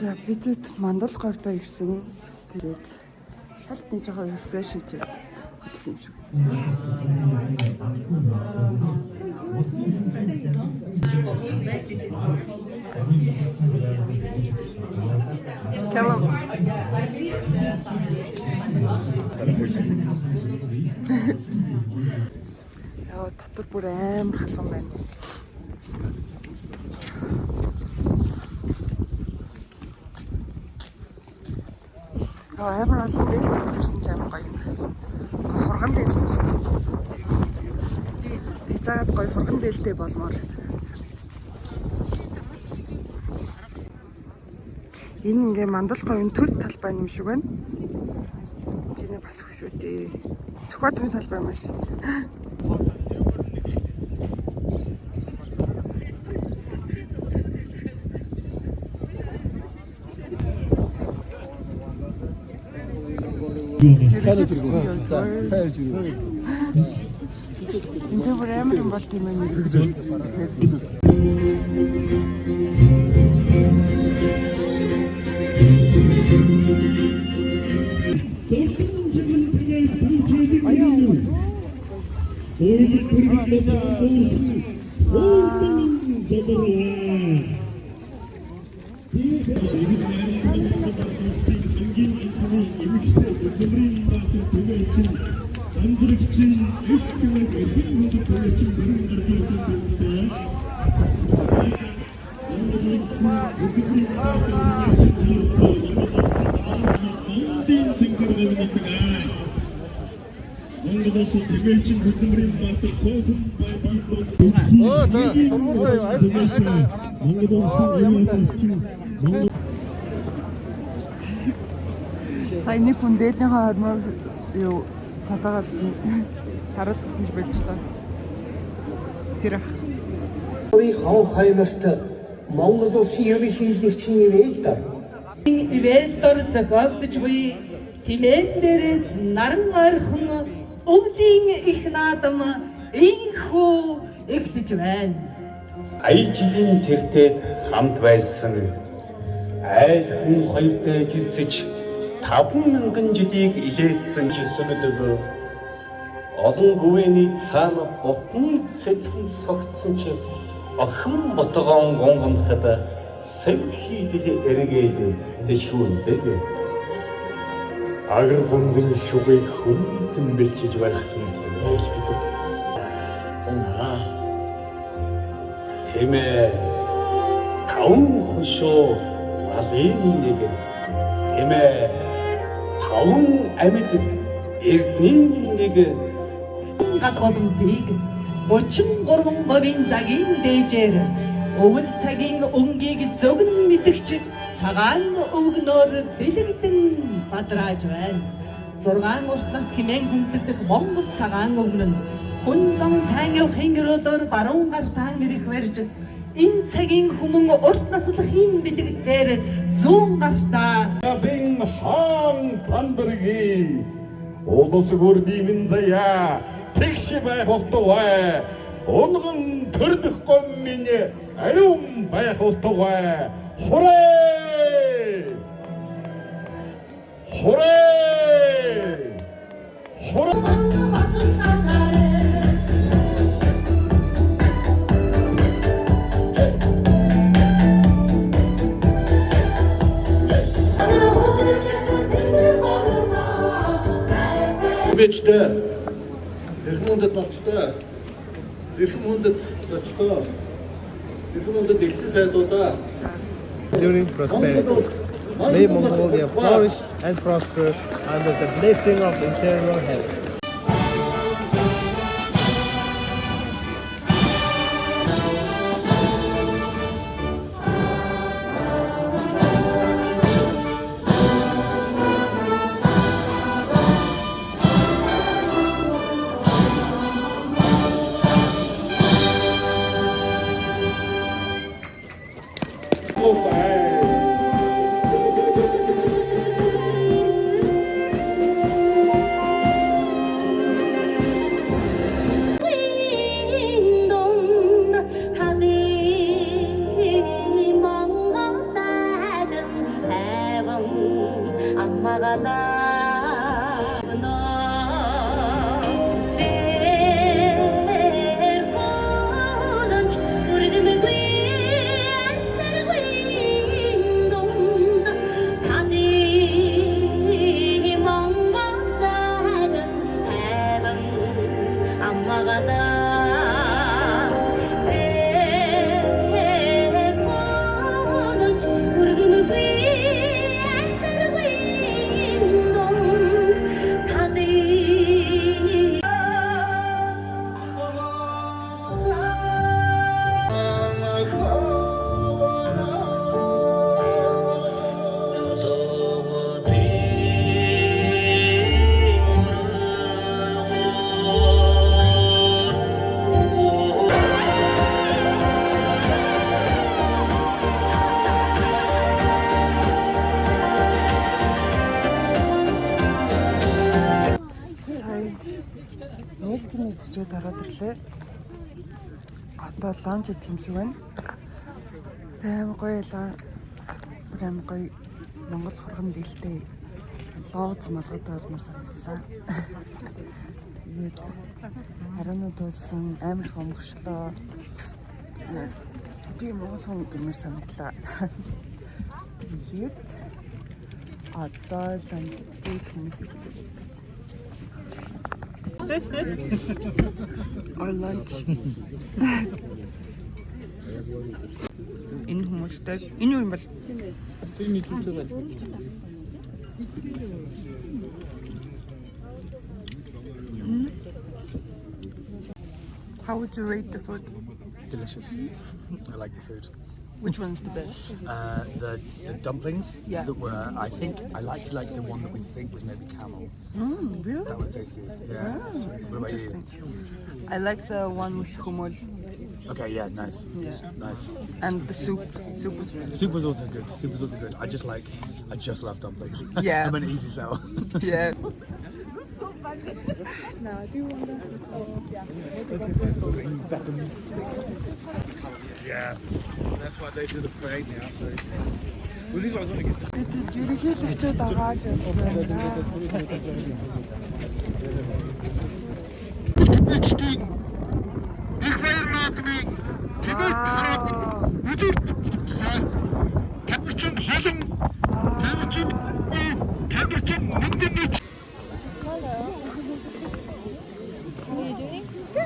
За бидэд мандал говьдоо ивсэн. Тэгээд хальт нэг жоохон рефреш хийгээд хөдлөн юм шиг. Кэлэм. Яа, дотор бүр амар халуун байна. Амар олон дээлтэй хүрсэн ч амар гоё юм. Хурган дээл юмсчих. Тэгж жагаад гоё хурган дээлтэй болмоор санагдчих. Энэ ингээ мандал говийн төл талбай юм шиг байна. Чиний бас хөшөө дээ. Сүхбаатарын талбай маш. Сайн жиргүү. Энд бүр амар юм бол тийм ээ. Сайн нэг хүн дээлнийхээ хормоор юу сатагаад харуулсан ч болж таа. Тэр ах. Хав хаймарт Монгол улсын ерөнхийлөгчийн ивэлд ивэлдор зохиогдож буй тэмээн дээрээс наран ойрхон өвдийн их наадам инхүү эгдэж байна. Ая жилийн тэртээд хамт байсан айл хүн хоёртой жилсэж 5,000 жилийг илээсэн жисмэдэг олон гүвэний цаана ботны цэцэн согтсон чи охин ботгоон гонгомхад сэвхийдэл эргээд дэшүүндэг агар зандын шугыг хөрөмтөн бэлчиж барихтан тэмээл гэдэг тэмээ таван хошоо алын нэг тэмээ таван амьд эрдний нэг гадгодыг 33 говийн цагийн дээжээр өвөл цагийн өнгийг зөгн мэдгч цагаан өвгнөөр бэлэгдэн бадрааж байна. 6 уртнаас тэмээн хүнддэг Монгол цагаан өвгөн нь хүн зам сайн явахын өрөөдөр баруун гартаан ирэх барьж энэ цагийн хүмүүн урт наслахын бэлэгдээр зүүн гартаа бин хаан пандарги улс бүрдийн заяа тэгш байх болтугай унган төрдөх гоммын ариун байх болтугай хүрээ Бичтэй эрхэм хүндэт болчтой. Эрхэм хүндэт болчтой. Эрхэм хүндэт элчин сайдуудаа During prosperity, may Mongolia flourish and prosper under the blessing of eternal heaven. ирлээ. Одоо ланч идэх юм шиг байна. Тэм гоё лаа. Тэм гоё Монгол хорхон дэлтэй лооц малгайтай болмоор санагдлаа. Тэгээд хариуны тулсан амар их өнгөрчлөө. Би Монгол хүн гэмээр санагдлаа. Тэгээд одоо ланч идэх хүмүүс ирлээ. Our lunch. Энэ хүмүүстэй энэ юу юм бол? Би мэдчихэж байна. How would you rate the food? Delicious. I like the food. Which one's the best? The dumplings. Yeah. That were, I think I liked like the one that we think was maybe camel. Really? That was tasty. Yeah. What about you? I like the one with hummus. Okay. Yeah. Nice. Yeah. Nice. And the soup. Soup was really Soup was also good. Soup was also good. I just love dumplings. Yeah. I'm an easy sell. Yeah. Yeah. That's why they do the parade now. So it's well, this is what I was going to get. Бид ерөнхийлөгчөд агааж What are you doing?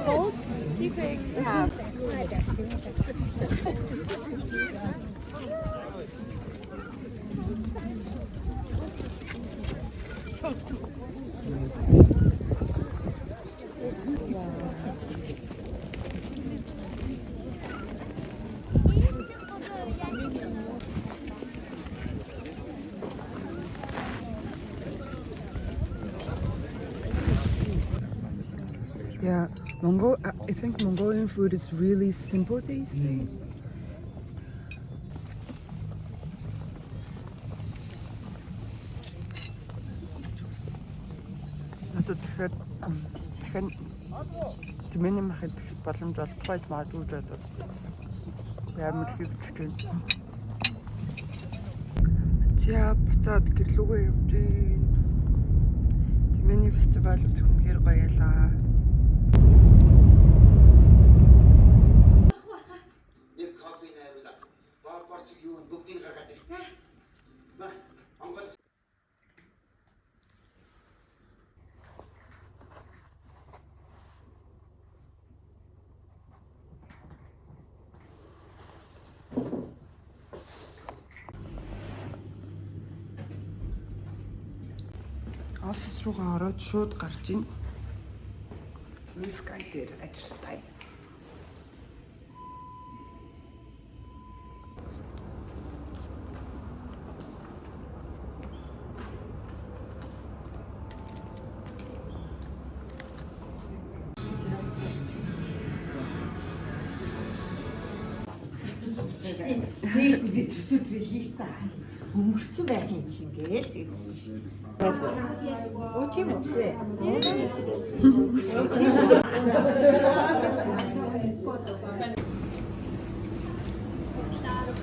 Cold? Keeping half. Yeah, I think Mongolian food is really simple tasting. Надад тэгэхээр тэмээний махад боломж олдохгүй магадгүй гэж бодоод ямар хэвчтэй. За бутад гэрлүүгээ явж байна. Тэмээний фестивал үнэхээр гоё ялаа. Нэг кофе найруулаад баапарч юу бүгдийг гаргаад ирсэн. Ба онгол Офис руугаа ороод шууд гарч ийн. Sky дээр ажилладаг. Би төсөөд хийхгүй өмөрцөн байх юм чинь гээл тэгсэн шүү дээ. Оо тийм үү?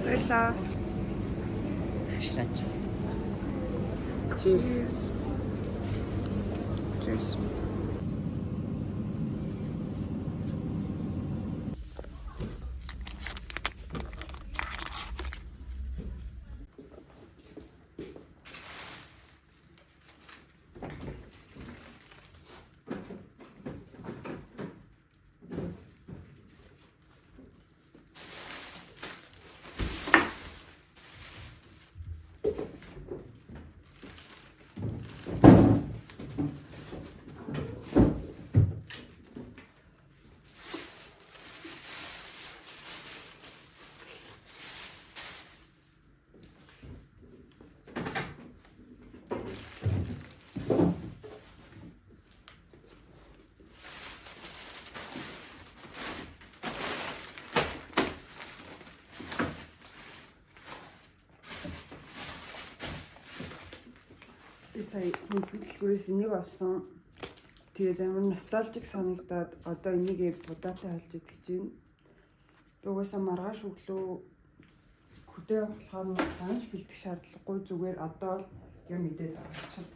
Баярлалаа. Cheers. Cheers. Сая хүнсэлгүүрээс энийг олсон. Тэгээд амар ностальжик санагдаад одоо энийгээ будаалаа олж идэж байна. Угаасаа маргааш өглөө хөдөө болохоор хаач бэлдэх шаардлагагүй зүгээр одоо л юм идээд авчихад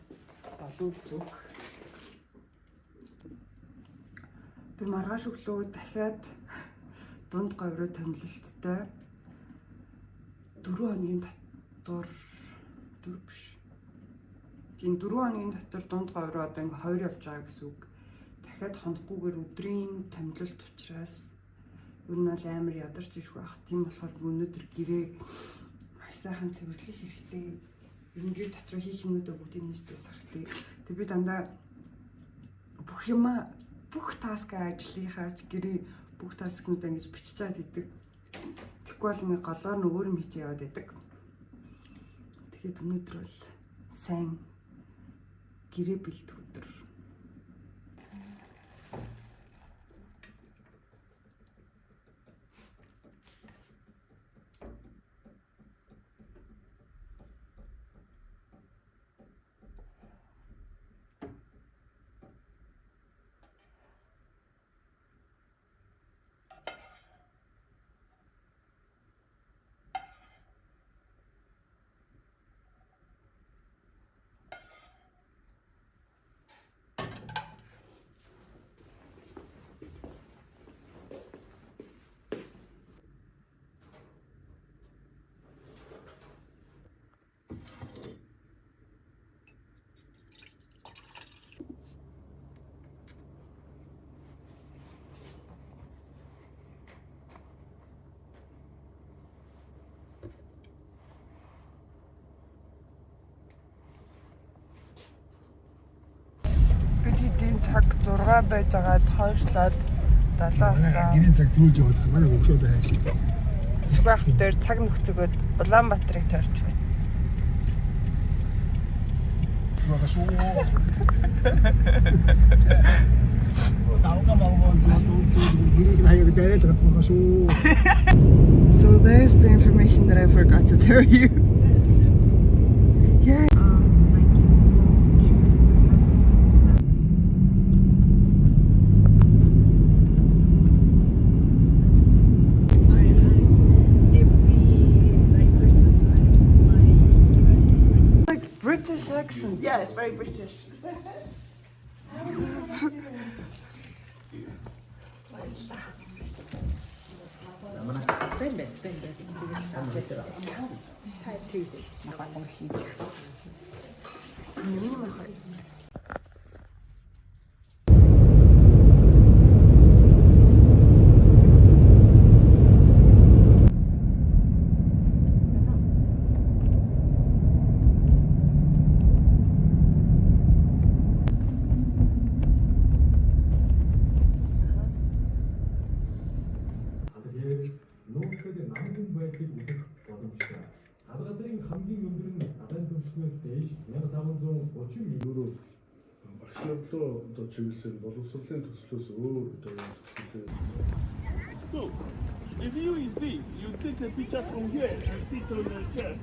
болно гэсэн үг. Би маргааш өглөө дахиад дунд говьроо томилолттой 4 хоногийн дотор 4 биш. Тийм 4 хоногийн дотор дунд говьроо одоо ингээ 2 явж байгаа гэсэн үг. Дахиад хонохгүйгээр өдрийн томилолт учраас ер нь бол амар ядарч ирэх байх. Тийм болохоор өнөөдөр гэрээ маш сайхан цэвэрлэх хэрэгтэй. Ер нь гэр дотроо хийх юмнуудаа бүгдийг хийж дуусгах хэрэгтэй. Тэг би дандаа бүх таск ажлынхаа гэрээ бүх таскнуудаа ингэж бичиж идэг. Тэгэхгүй бол ингээ голоор нь өөр юм хийж яваад байдаг. Тэгээд өнөөдөр бол сайн гэрээ бэлдэх өдөр. Бид хэдийн цаг 6 байж байгаад хойшлоод 7 болсон. Гэрийн цаг төрүүлж явах манай өгшөөдөө хайш. Сүгэх дээр цаг нөхцөгөөд Улаанбаатарыг тарьж байна. Бага шүү. Давга мавгон гэрийг хаяг дээрэл гатмаа шүү. So there's the information that I forgot to tell you. Yeah. Like involved two of us. I had every like Christmas time my university friends. Like British accent. Yeah, it's very British. нууцлын намгийн байдлыг үзэх боломжтой. Гадаадын хамгийн өндөр нь гадаад түвшнээс дээш 1530 евро. Багшлуулаа одоо чиглэсэн боловсролын төслөөс өөр одоо So, if you is big, you take the picture from here and sit on the chair.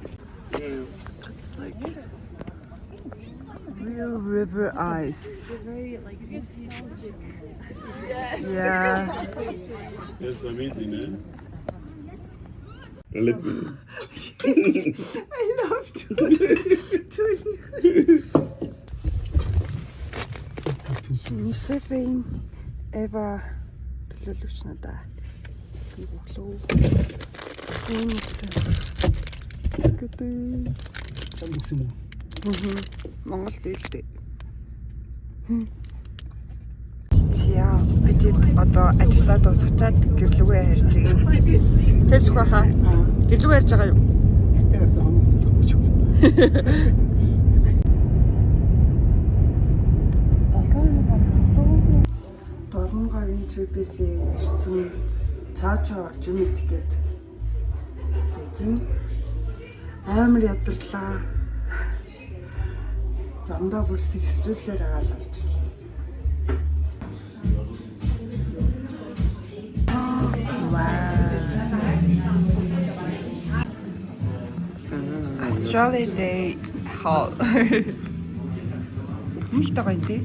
It's like real river ice. Very like nostalgic. Yeah. That's amazing, eh? Let me. I love to. Нисэфэн эва төлөвлөгч надаа. Би боглоо. Гэдэг. сан гэсэн юм. Монгол дээлтэй. Яа, бид одоо ажиллаа дуусгачаад гэрлүүгээ харж байгаа. Тэсх баха. Гэрлүүгээ харж байгаа юу? Гэтэ харсан хамаагүй цогч. Дорногогийн чипээсээ ирсэн чаача жимит гээд бэжин амар ядарлаа. Замдаа бүр сэгсрүүлсээр агаал авч ирлээ. Australia Day Hall. Нэг тагай тий.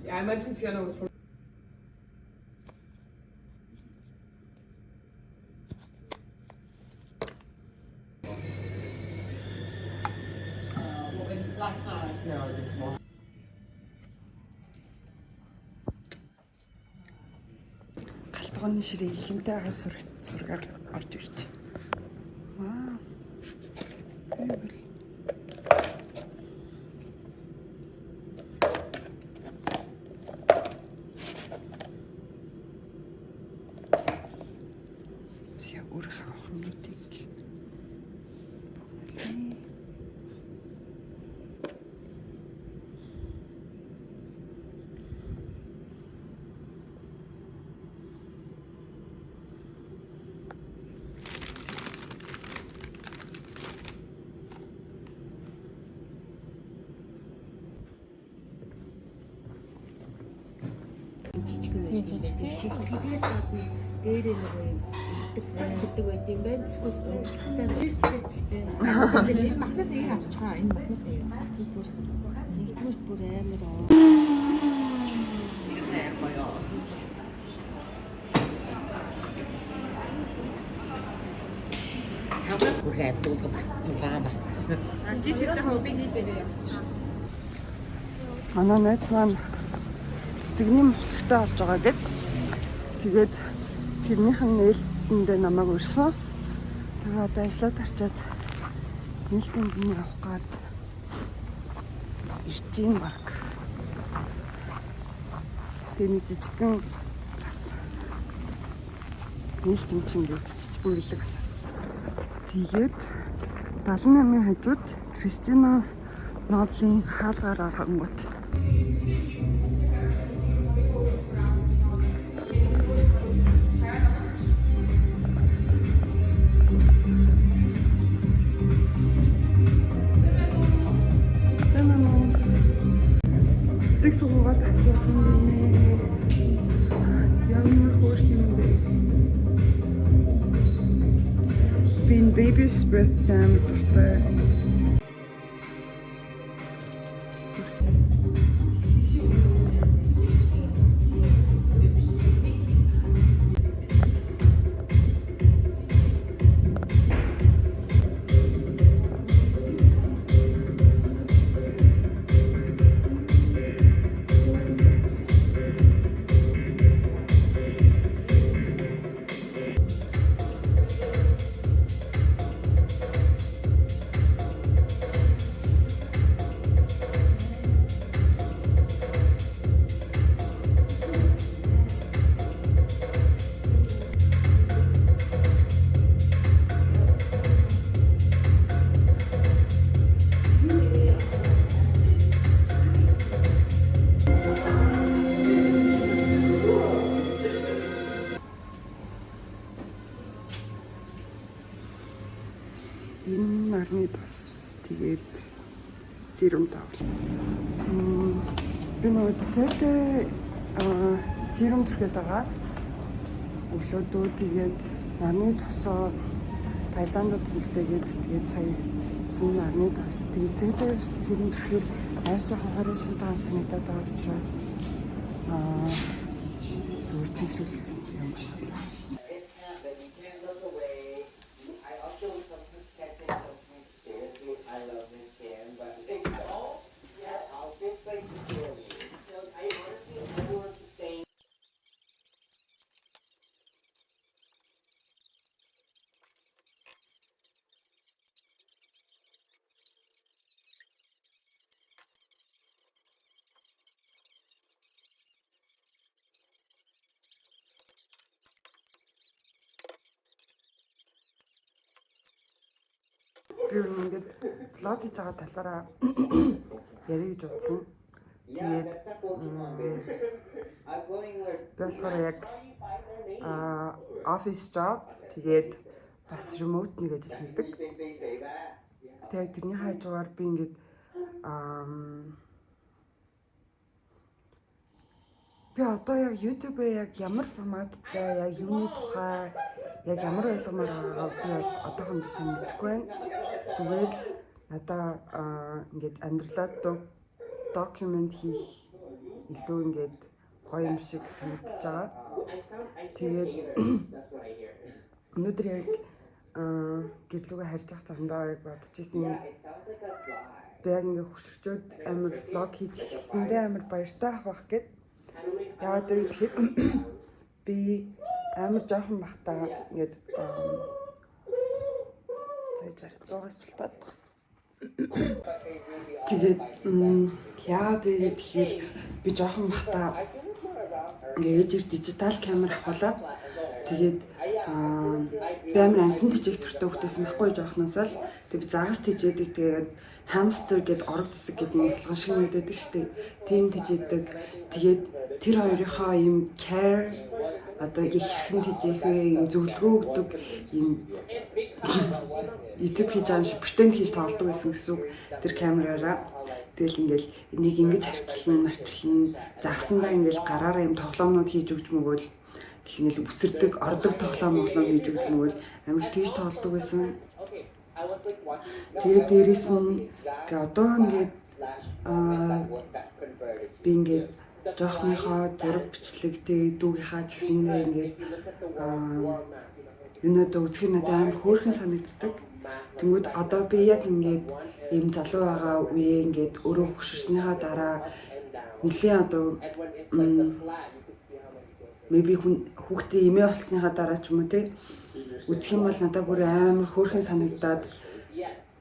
I imagine Fiona was probably. No, this one. Галтгооны ширээ ихэнтэй байгаа сургаар орж ирж. Вау. Зя урах авахнуудыг бүгнэлээ. TVээс гадна дээрээ нөгөө юм гэдэг байт юм байна. Эсвэл уучлалтай фэсттэй. Тэгээд махнаас нэг авчихаа. Энэ махнаас нэг. Нэгдмэрт бүр амар оо. Хаврас бүр хадуулга марцсан. Жишээс хобби дээр явсан. Манай найз маань цэцэгний мохлогтой болж байгаа гэд. Тэгээд тэрнийхэн нээлтэндээ намайг урьсан. Тэгээд одоо ажиллаад арчаад нээлтэнд нь явах гад ирж ийн баг. Тэгээд нэг жижигхэн бас нээлтэн чинь гээд жижигхэн бэлэг бас харсан. Тэгээд 78-ийн хажууд Кристина Нодлын хаалгаар орхонгот. Суугаад авчихсан юм. Ямар хөрх юм бэ? Бин baby's breath damn дуртай. Энэ нарны тос тэгээд серум тавл. Би нөгөө цэтэй серум түрхээд байгаа. Өглөөдөө тэгээд нарны тосоо Таиландд үлдээгээд тэгээд сая шинэ нарны тос тэгээд цэтэй серум түрхээр арьс жоохон хоригс таам санагдаад байгаа учраас зүгээр чигшүүл юм басна. Би ингээд влог хийж байгаа талаараа ярих гэж утсан. Тэгээд би болохоор яг office job тэгээд бас remote нэг ажил хийдэг. Тэгээд тэрний хажуугаар би ингээд би одоо яг YouTube-ээ яг ямар форматтай яг юуны тухай яг ямар ойлгомоор байгаагаа би бол одоохондоо сайн мэдэхгүй байна. Зүгээр л надаа ингээд амьдралаа докюмент хийх илүү ингээд гоё юм шиг санагдаж байгаа. Тэгээд өнөөдөр яг гэрлүүгээ харж байгаа замдаа яг бодож исэн. Би яг ингээд хөшөрчөөд амар влог хийж эхэлсэндээ амар баяртай авах гэд. Яагаад гэвэл би амар жоохон бахтаа ингээд цайжаар дуугаас султаад. Тэгээд яагаад вэ гэхээр би жоохон бахтаа ээжээр дижитал камер авахлаад тэгээд би амар амтан тижээх төртөө хөлтөөсөн байхгүй жоохноос л тэг би загас тижээдэг. Тэгээд хамстер гэд орог цэсэг гэдэг юм болгон шиг мэдээдэг штеп. Тийм тижээдэг. Тэгээд тэр хоёрынхоо юм care одоо их хэн тижээх вэ юм зөвлөгөө өгдөг юм YouTube хийж байгаа юм шиг pretend хийж тоглодог гэсэн үг тэр камераараа. Тэгэл ингээл энийг ингэж марчлан загсандаа ингээл гараараа юм тоглоомнууд хийж өгч мөгөөл ингээл бүсэрдэг ордог тоглоом хийж өгч мөгөөл амар тийж тоглодог байсан. Тэгээд дээрээс нь одоо ингээд би ингээд жоохныхоо зураг бичлэгтэй дүүгийнхаа ч гэсэндээ ингээд өнөөдөр үзэх нь надад амар хөөрхөн санагддаг. Тэнгүүд одоо би яг ингээд ийм залуу байгаа үеэ ингээд өөрөө хөшөрснийхаа дараа нэлийн одоо maybe хүүхдээ эмээ болсныхаа дараа ч юм уу те үзэх юм бол надад бүр амар хөөрхөн санагдаад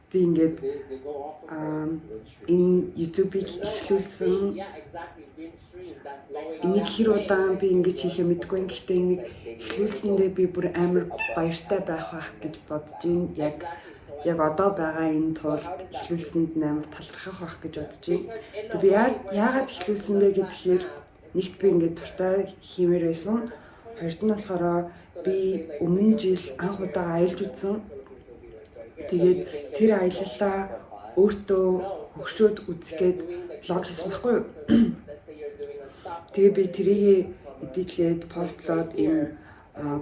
би ингээд энэ YouTube-ийг эхлүүлсэн. Энийг хэр удаан би ингэж хийхээ мэдгүй. Гэхдээ энийг эхлүүлсэндээ би бүр амар баяртай байх гэж бодож байна. Яг одоо байгаа энэ тулд эхлүүлсэнд амар талархах байх гэж бодож байна. Тэг би яагаад эхлүүлсэн бэ гэхээр нэгт би ингээд туртай хиймээр байсан. Хоёрт нь болохоор би өмнө жил анх удаа аялж үзсэн. Тэгээд тэр аяллаа өөртөө хөгшөөд үзэхэд влог хийсэн байхгүй юу? Тэгээ би тэрийг эдитлээд постлоод им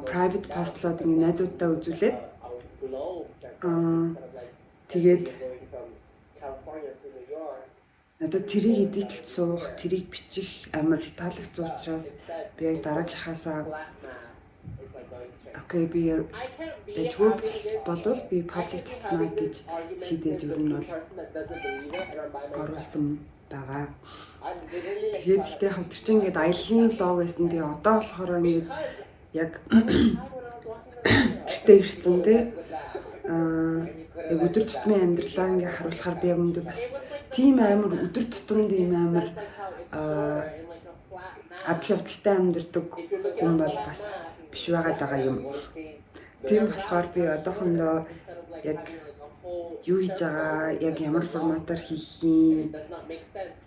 private постлоод ингээ найзуудтай үзүүлээд тэгээд надад тэрийг эдитлж суух, тэрийг бичих амар таалагдсан учраас би яг дараагийнхаасаа окей би YouTube болвол би паблик татснаа гэж шийдээд ер нь бол оруулсан байгаа. Тэгээд ихтэй хавтарч ингээд аяллаа влог байсан. Тэгээ одоо болохоор ингээд яг гэртээ ирсэн те яг өдөр тутмын амьдралаа ингээд харуулахаар би яг өндө бас тийм амар өдөр тутамд ийм амар адал явдалтай амьдардаг хүн бол бас биш байгаа юм. Тийм болохоор би одоохондоо яг юу хийж байгаа, яг ямар форматаар хийхийг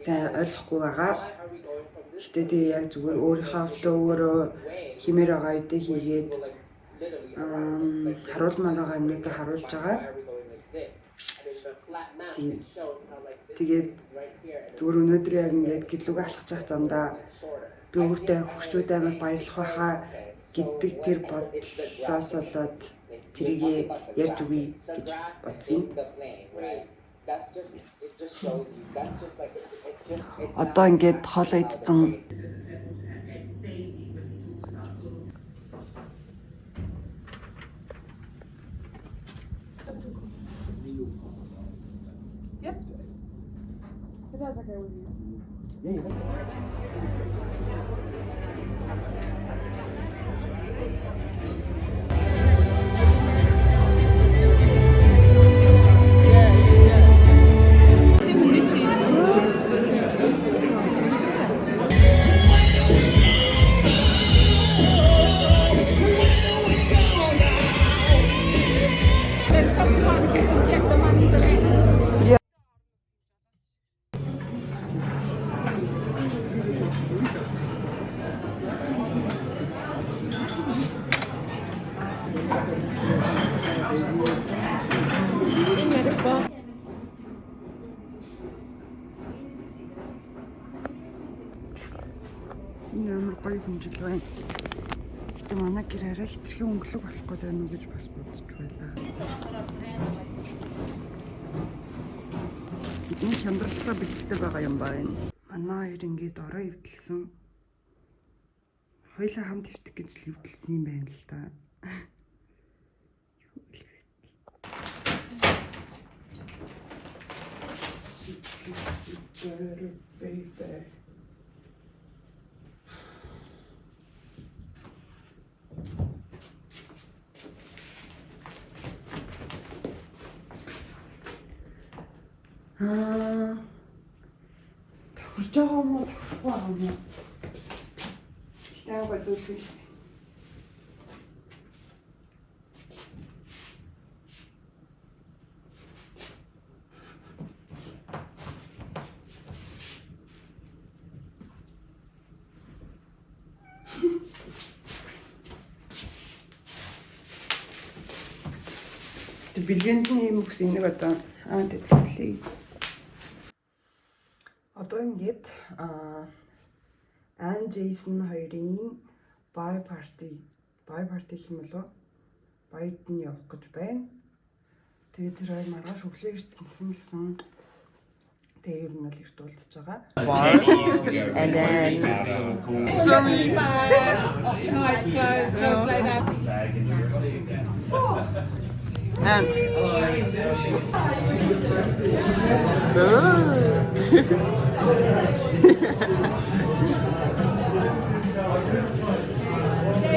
сайн ойлгохгүй байгаа. Гэтэ тэгээ яг зүгээр өөрийнхөө флоуөрөө хэмээр байгаа үедээ хийгээд харуулмаар байгаа юмнуудаа харуулж байгаа. Тэгээд зүгээр өнөөдөр яг ингээд гэрлүүгээ алхаж байгаа замдаа би өөртөө хөгшрүүд амар баярлах байхаа гэдэг тэр бодлоос болоод тэрийг ярьж өгье гэж бодсон. Одоо ингээд хоолоо идсэн. Yes. If that's okay with you. Yeah. Ямар гоё хэмжил байна. Гэтэ манай гэрээрээ хитрхийн өнгөлөг болох гээд байна уу гэж бас бодож байлаа. Бидний хямдралтай бэлтгэдэг байгаа юм байна. Манай хоёр ингээд ороо ивдэлсэн. Хоёлаа хамт ивдэх гэж л ивдэлсэн юм байна л та. Тохирж байгаа юм уу? Тохирохгүй байгаа юм уу? Ихтэй бацуулах. Бэлгэнд нь юм өгс энийг одоо тэтгэлээ. Одоо ингээд Ан Джейсон хоёрын бай парти хэмээл баяд нь явах гэж байна. Тэгээд тэр хоёр маргааш өглөө ирсэн гэсэн. Тэгээ ер нь бол эрт уулзж байгаа. And then so many and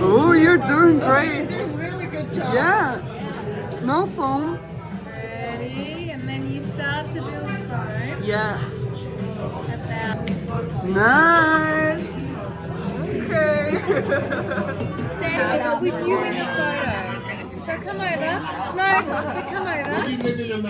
oh, you're doing great. Really good job. Yeah. No foam. Ready, and then you start to build foam. Yeah. About Nice. Okay. there with you in the photo. So come over. No, come over.